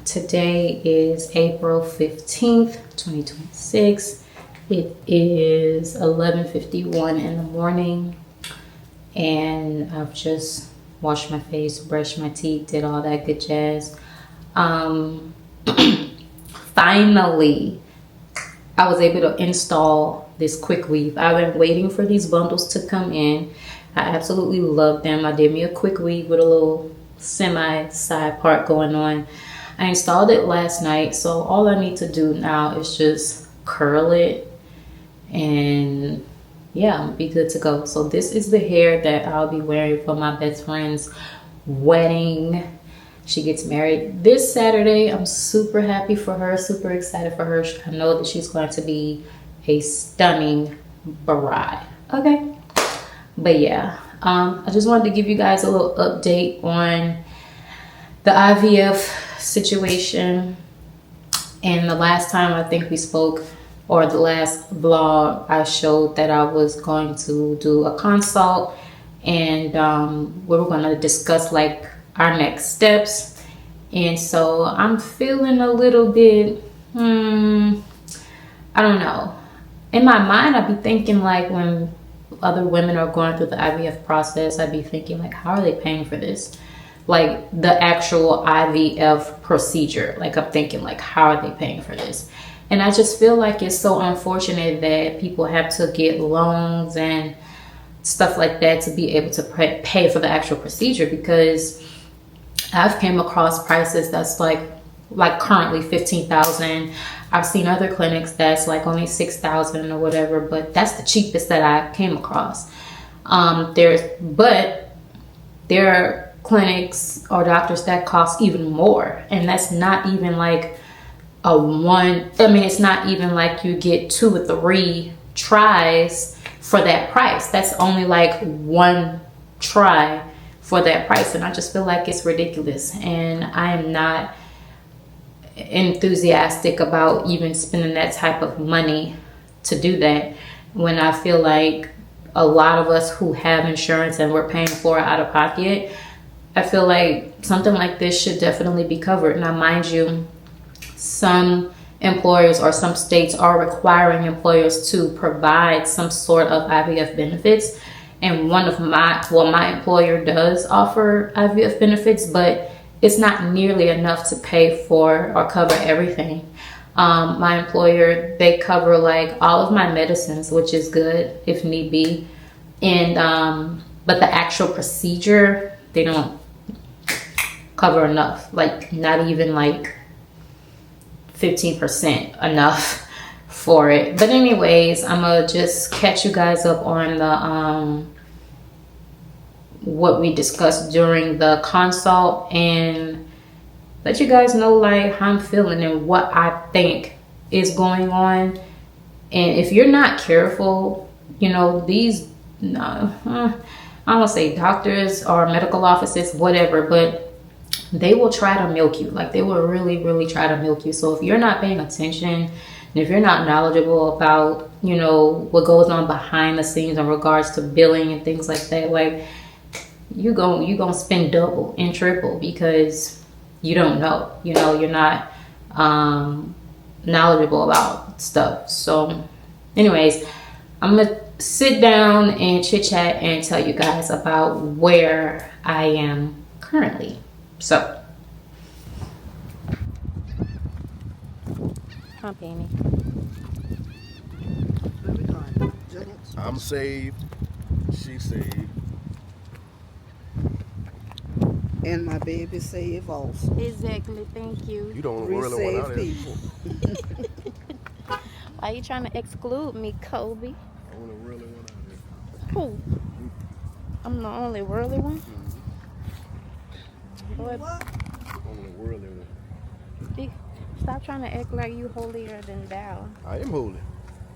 Today is April 15th, 2026. It is 11:51 in the morning, and I've just washed my face, brushed my teeth, did all that good jazz. Finally, I was able to install this quick weave. I've been waiting for these bundles to come in. I absolutely love them. I did me a quick weave with a little semi side part going on. I installed it last night, so all I need to do now is just curl it, and yeah, I'll be good to go. So this is the hair that I'll be wearing for my best friend's wedding. She gets married this Saturday. I'm super happy for her, super excited for her. I know that she's going to be a stunning bride. Okay, but yeah, I just wanted to give you guys a little update on the IVF situation. And the last time I think we spoke, or the last vlog, I showed that I was going to do a consult, and we were going to discuss like our next steps. And so I'm feeling a little bit, I don't know. In my mind, I'd be thinking like when other women are going through the IVF process, I'd be thinking like, how are they paying for this? Like the actual IVF procedure. Like I'm thinking like, how are they paying for this? And I just feel like it's so unfortunate that people have to get loans and stuff like that to be able to pay for the actual procedure, because I've came across prices that's like currently $15,000. I've seen other clinics that's like only $6,000 or whatever, but that's the cheapest that I came across. But there are clinics or doctors that cost even more, and that's not even like it's not even like you get 2 or 3 tries for that price. That's only like 1 try for that price, and I just feel like it's ridiculous, and I am not enthusiastic about even spending that type of money to do that, when I feel like a lot of us who have insurance and we're paying for it out of pocket, I feel like something like this should definitely be covered. Now mind you, some employers or some states are requiring employers to provide some sort of IVF benefits, and my employer does offer IVF benefits, but it's not nearly enough to pay for or cover everything. My employer, they cover like all of my medicines, which is good if need be, and but the actual procedure, they don't cover enough, like not even like 15% enough for it. But anyways, I'm gonna just catch you guys up on the what we discussed during the consult, and let you guys know like how I'm feeling and what I think is going on. And if you're not careful, you know, these I don't want to say doctors or medical offices, whatever, but they will try to milk you. Like they will really try to milk you. So if you're not paying attention, and if you're not knowledgeable about, you know, what goes on behind the scenes in regards to billing and things like that, like you're gonna spend double and triple because you don't know, you know, you're not knowledgeable about stuff. So anyways, I'm gonna sit down and chit chat and tell you guys about where I am currently. So, come Penny. I'm saved. She's saved. And my baby saved also. Exactly. Thank you. You don't really want out there. People. Why are you trying to exclude me, Kobe? I want to really one out there. Who? I'm the only worldly one. I'm the worldly one. Stop trying to act like you holier than thou. I am holy.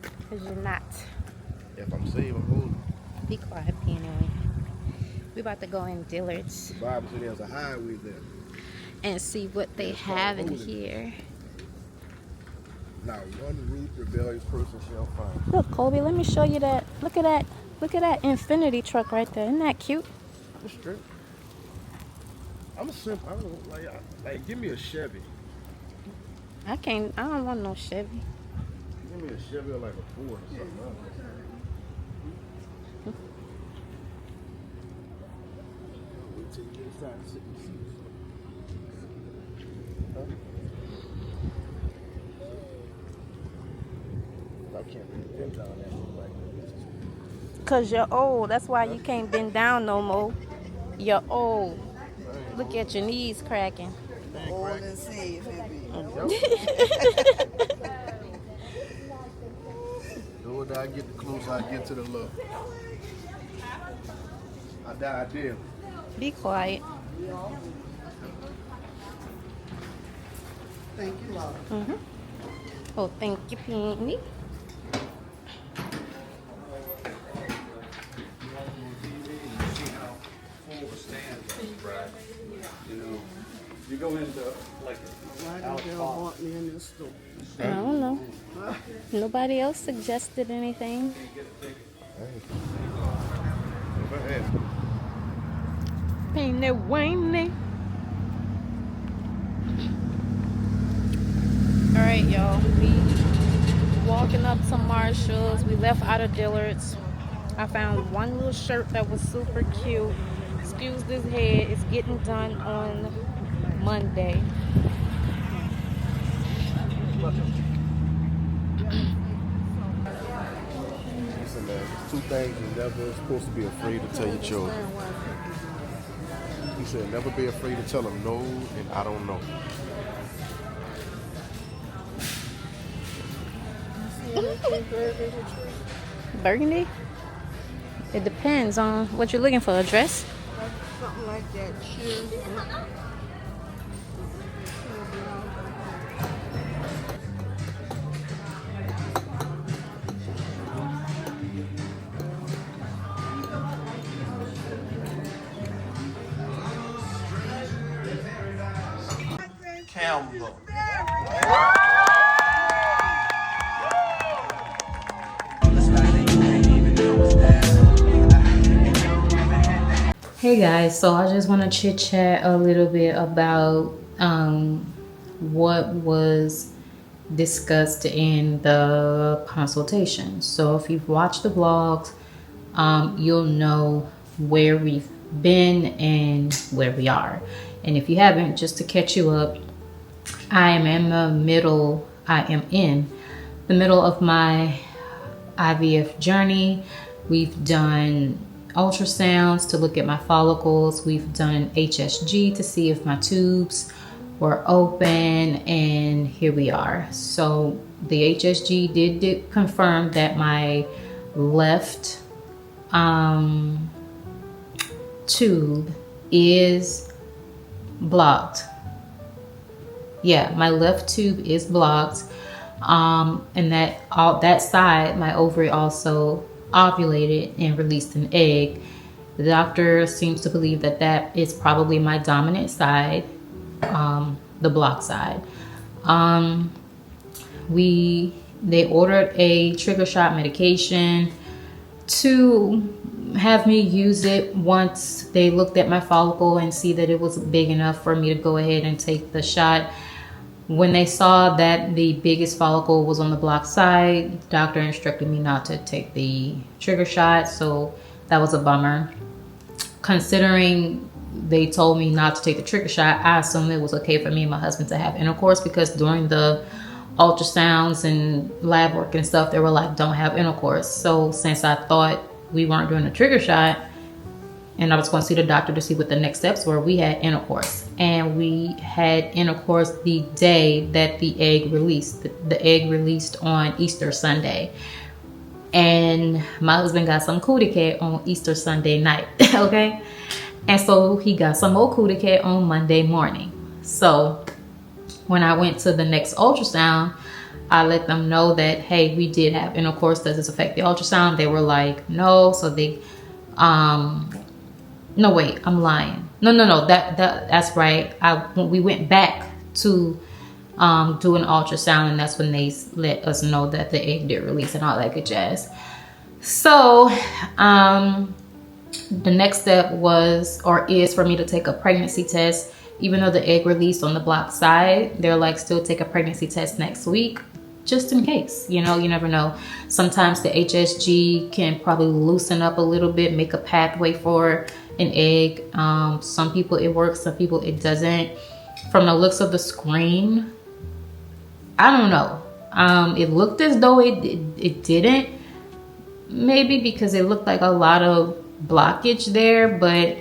Because you're not. If I'm saved, I'm holy. Be quiet, Penny. We about to go in Dillard's. The Bible said there's a highway there. And see what they have in here. Not one rude, rebellious person shall find. Look, Kobe, let me show you that. Look at that. Look at that infinity truck right there. Isn't that cute? That's true. I'm a simple. I don't like. Give me a Chevy. I don't want no Chevy. Give me a Chevy or like a Ford or something. Wait till you get inside and sit in the seats. Huh? I can't really bend down that one like this. Cause you're old. That's why you can't bend down no more. You're old. Look at your knees cracking. Old and safe, baby. The older I get, the closer I get to the love. The idea. Be quiet. Thank you, love. Oh, thank you, Penny. You go into like Why don't you want me in this store? I don't know. Nobody else suggested anything. Go ahead. Penny Wayne. All right, y'all. We walking up to Marshall's. We left out of Dillard's. I found one little shirt that was super cute. Excuse this head. It's getting done on Monday. Listen, man. Two things you're never supposed to be afraid to tell your children. He said, never be afraid to tell them no and I don't know. Burgundy? It depends on what you're looking for. A dress? Something like that. Sure. Campbell. Hey guys, so I just want to chit chat a little bit about what was discussed in the consultation. So if you've watched the vlogs, you'll know where we've been and where we are. And if you haven't, just to catch you up, I am in the middle of my IVF journey. We've done ultrasounds to look at my follicles. We've done HSG to see if my tubes were open, and here we are. So the HSG did confirm that my left tube is blocked. Yeah, my left tube is blocked. And that side, my ovary also ovulated and released an egg. The doctor seems to believe that is probably my dominant side, the block side. They ordered a trigger shot medication to have me use it once they looked at my follicle and see that it was big enough for me to go ahead and take the shot. When they saw that the biggest follicle was on the block side, the doctor instructed me not to take the trigger shot, so that was a bummer. Considering they told me not to take the trigger shot, I assumed it was okay for me and my husband to have intercourse, because during the ultrasounds and lab work and stuff, they were like, don't have intercourse. So since I thought we weren't doing a trigger shot and I was going to see the doctor to see what the next steps were, we had intercourse. And we had intercourse the day that the egg released. The egg released on Easter Sunday. And my husband got some cootie cat on Easter Sunday night, okay? And so he got some more cootie cat on Monday morning. So when I went to the next ultrasound, I let them know that, hey, we did have intercourse. Does this affect the ultrasound? They were like, no. So they, no, wait, I'm lying. No, that's right. We went back to do an ultrasound, and that's when they let us know that the egg did release and all that good jazz. So The next step was or is for me to take a pregnancy test. Even though the egg released on the blocked side, they're like, still take a pregnancy test next week, just in case. You know, you never know. Sometimes the HSG can probably loosen up a little bit, make a pathway for an egg. Some people it works, some people it doesn't. From the looks of the screen, I don't know. It looked as though it didn't. Maybe because it looked like a lot of blockage there, but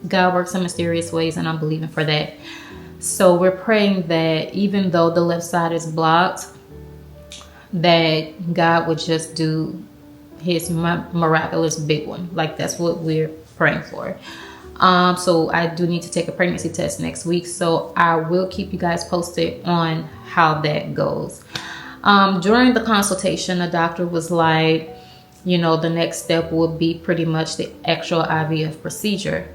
God works in mysterious ways, and I'm believing for that. So we're praying that even though the left side is blocked, that God would just do his miraculous big one. Like, that's what we're praying for. So I do need to take a pregnancy test next week, so I will keep you guys posted on how that goes. During the consultation, the doctor was like, you know, the next step would be pretty much the actual IVF procedure.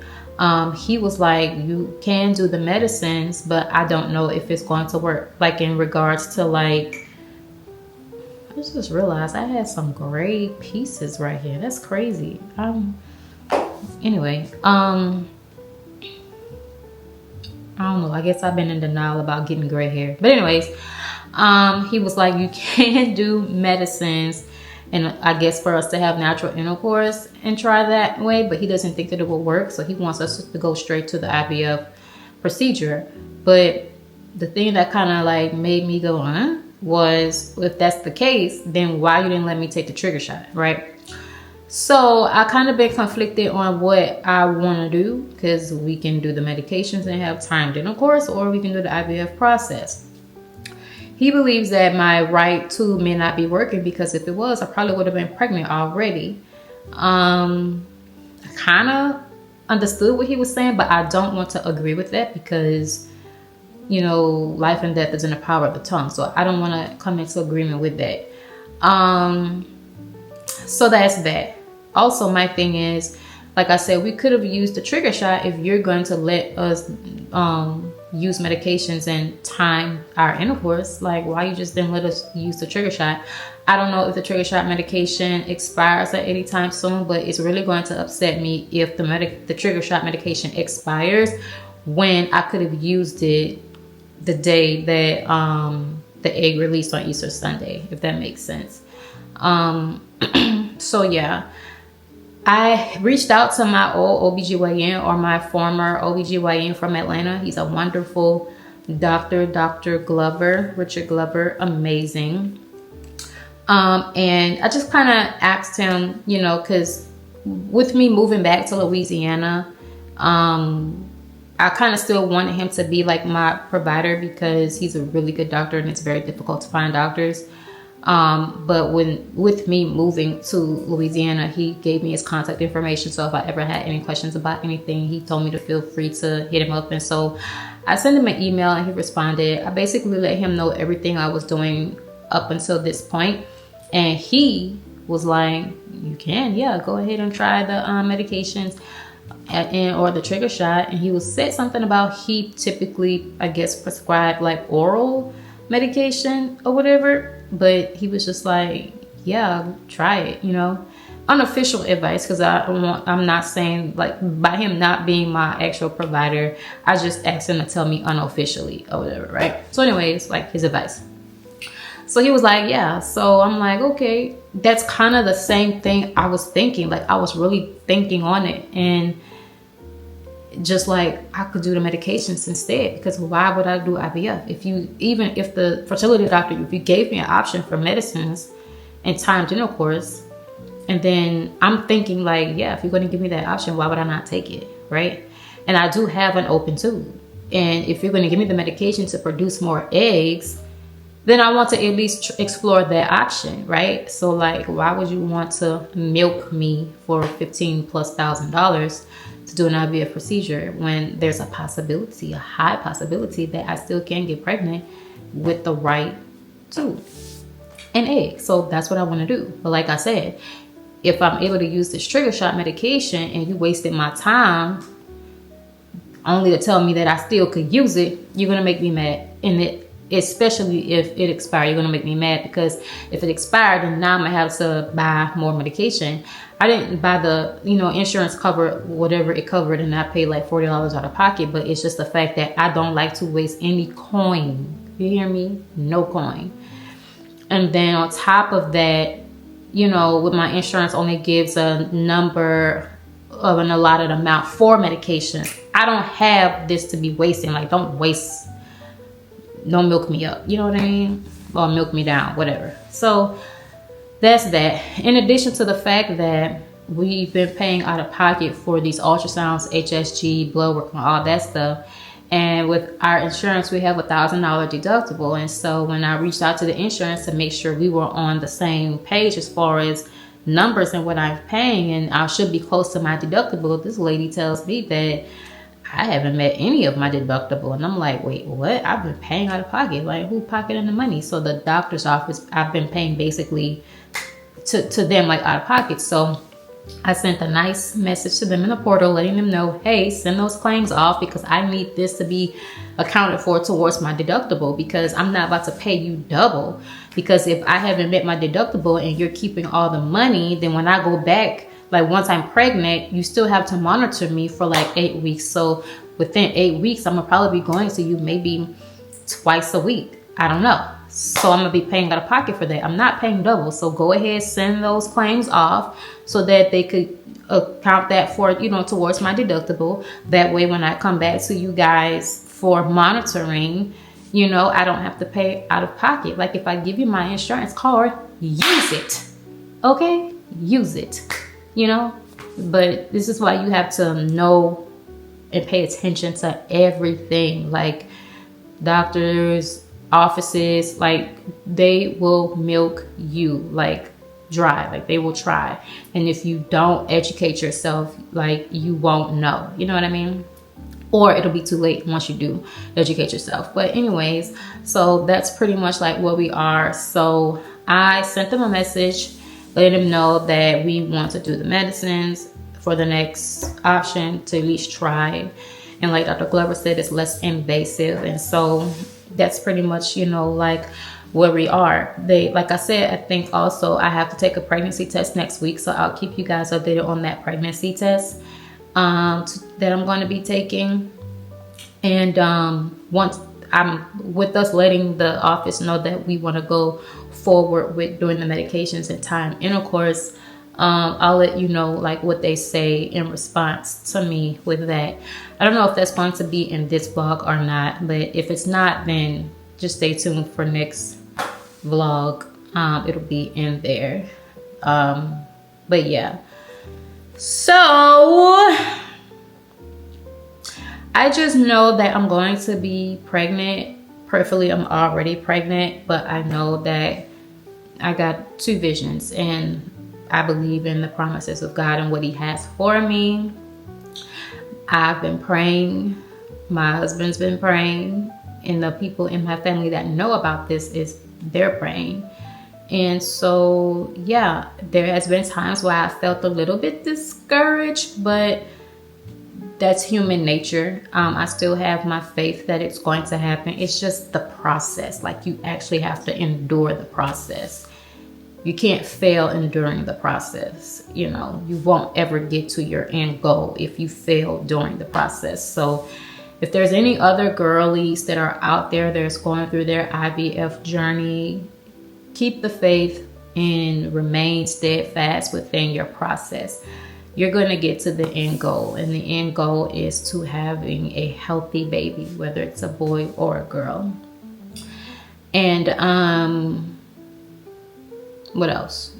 He was like, you can do the medicines, but I don't know if it's going to work. Like, in regards to, like, I just realized I had some gray pieces right here. That's crazy. Anyway, I don't know. I guess I've been in denial about getting gray hair. But anyways, he was like, you can do medicines, and I guess for us to have natural intercourse and try that way, but he doesn't think that it will work. So he wants us to go straight to the IVF procedure. But the thing that kind of like made me go, was, if that's the case, then why you didn't let me take the trigger shot, right? So I kind of been conflicted on what I want to do, because we can do the medications and have timed intercourse, or we can do the IVF process. He believes that my right tube may not be working, because if it was, I probably would have been pregnant already. I kind of understood what he was saying, but I don't want to agree with that, because, you know, life and death is in the power of the tongue. So I don't want to come into agreement with that. So that's that. Also, my thing is, like I said, we could have used the trigger shot if you're going to let us use medications and time our intercourse. Like, why you just didn't let us use the trigger shot? I don't know if the trigger shot medication expires at any time soon, but it's really going to upset me if the trigger shot medication expires when I could have used it the day that the egg released on Easter Sunday, if that makes sense. So yeah, I reached out to my old OBGYN, or my former OBGYN from Atlanta. He's a wonderful doctor, Dr. Glover, Richard Glover, amazing. And I just kind of asked him, you know, because with me moving back to Louisiana, I kind of still wanted him to be like my provider, because he's a really good doctor and it's very difficult to find doctors. But with me moving to Louisiana, he gave me his contact information. So if I ever had any questions about anything, he told me to feel free to hit him up. And so I sent him an email and he responded. I basically let him know everything I was doing up until this point. And he was like, you can, yeah, go ahead and try the medications or the trigger shot. And he said something about he typically, I guess, prescribed like oral medication or whatever. But he was just like, yeah, try it, you know, unofficial advice. Because I'm not saying, like, by him not being my actual provider, I just asked him to tell me unofficially or whatever, right? So anyways, like, his advice. So he was like, yeah. So I'm like, okay, that's kind of the same thing I was thinking. Like, I was really thinking on it, and just like I could do the medications instead, because why would I do IVF? If the fertility doctor, if you gave me an option for medicines and timed intercourse, and then I'm thinking like, yeah, if you're going to give me that option, why would I not take it, right? And I do have an open tube, and if you're going to give me the medication to produce more eggs, then I want to at least explore that option, right? So like, why would you want to milk me for $15,000+ to do an IVF procedure when there's a possibility, a high possibility, that I still can get pregnant with the right tube and egg? So that's what I want to do. But like I said, if I'm able to use this trigger shot medication and you wasted my time only to tell me that I still could use it, you're going to make me mad. And especially if it expired. You're gonna make me mad, because if it expired, then now I'm gonna have to buy more medication. I didn't buy the, insurance covered whatever it covered, and I paid like $40 out of pocket. But it's just the fact that I don't like to waste any coin. You hear me? No coin. And then on top of that, with my insurance only gives a number of an allotted amount for medication. I don't have this to be wasting. Like, don't milk me up. You know what I mean? Or milk me down, whatever. So that's that. In addition to the fact that we've been paying out of pocket for these ultrasounds, HSG, blood work, and all that stuff. And with our insurance, we have $1,000 deductible. And so when I reached out to the insurance to make sure we were on the same page as far as numbers and what I'm paying, and I should be close to my deductible, this lady tells me that I haven't met any of my deductible. And I'm like, wait, what? I've been paying out of pocket. Like, who pocketing the money? So the doctor's office, I've been paying basically to them, like, out of pocket. So I sent a nice message to them in the portal letting them know, hey, send those claims off, because I need this to be accounted for towards my deductible, because I'm not about to pay you double. Because if I haven't met my deductible and you're keeping all the money, then when I go back, like once I'm pregnant, you still have to monitor me for like 8 weeks. So within 8 weeks, I'm gonna probably be going to you maybe twice a week. I don't know. So I'm gonna be paying out of pocket for that. I'm not paying double. So go ahead, send those claims off so that they could account that for, towards my deductible. That way, when I come back to you guys for monitoring, I don't have to pay out of pocket. Like, if I give you my insurance card, use it. Okay? Use it. But this is why you have to know and pay attention to everything. Like, doctors, offices, like, they will milk you like dry. Like, they will try. And if you don't educate yourself, like, you won't know. You know what I mean? Or it'll be too late once you do educate yourself. But anyways, so that's pretty much like where we are. So I sent them a message, letting them know that we want to do the medicines for the next option, to at least try. And like Dr. Glover said, it's less invasive. And so that's pretty much, like where we are. Like I said, I think also I have to take a pregnancy test next week. So I'll keep you guys updated on that pregnancy test that I'm going to be taking. And once I'm with us letting the office know that we want to go forward with doing the medications in time intercourse, I'll let you know like what they say in response to me with that. I don't know if that's going to be in this vlog or not, but if it's not, then just stay tuned for next vlog. It'll be in there. But yeah, so I just know that I'm going to be pregnant. Preferably I'm already pregnant, but I know that I got 2 visions, and I believe in the promises of God and what he has for me. I've been praying. My husband's been praying, and the people in my family that know about this they're praying. And so, yeah, there has been times where I felt a little bit discouraged, but that's human nature. I still have my faith that it's going to happen. It's just the process. Like, you actually have to endure the process. You can't fail enduring the process. You won't ever get to your end goal if you fail during the process. So if there's any other girlies that are out there that's going through their IVF journey, keep the faith and remain steadfast within your process. You're going to get to the end goal, and the end goal is to having a healthy baby, whether it's a boy or a girl. And what else?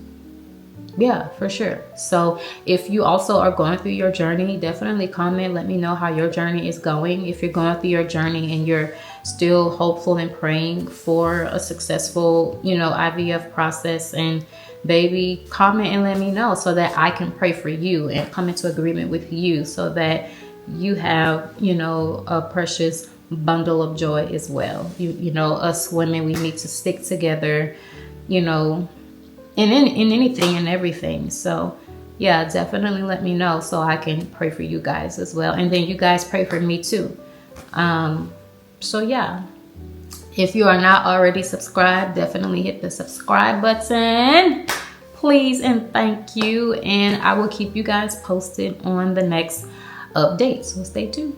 Yeah, for sure. So if you also are going through your journey, definitely comment. Let me know how your journey is going. If you're going through your journey and you're still hopeful and praying for a successful, IVF process and baby, comment and let me know so that I can pray for you and come into agreement with you so that you have, a precious bundle of joy as well. Us women, we need to stick together, in anything and everything. So yeah, definitely let me know so I can pray for you guys as well. And then you guys pray for me too. So yeah. If you are not already subscribed, definitely hit the subscribe button. Please and thank you. And I will keep you guys posted on the next update. So stay tuned.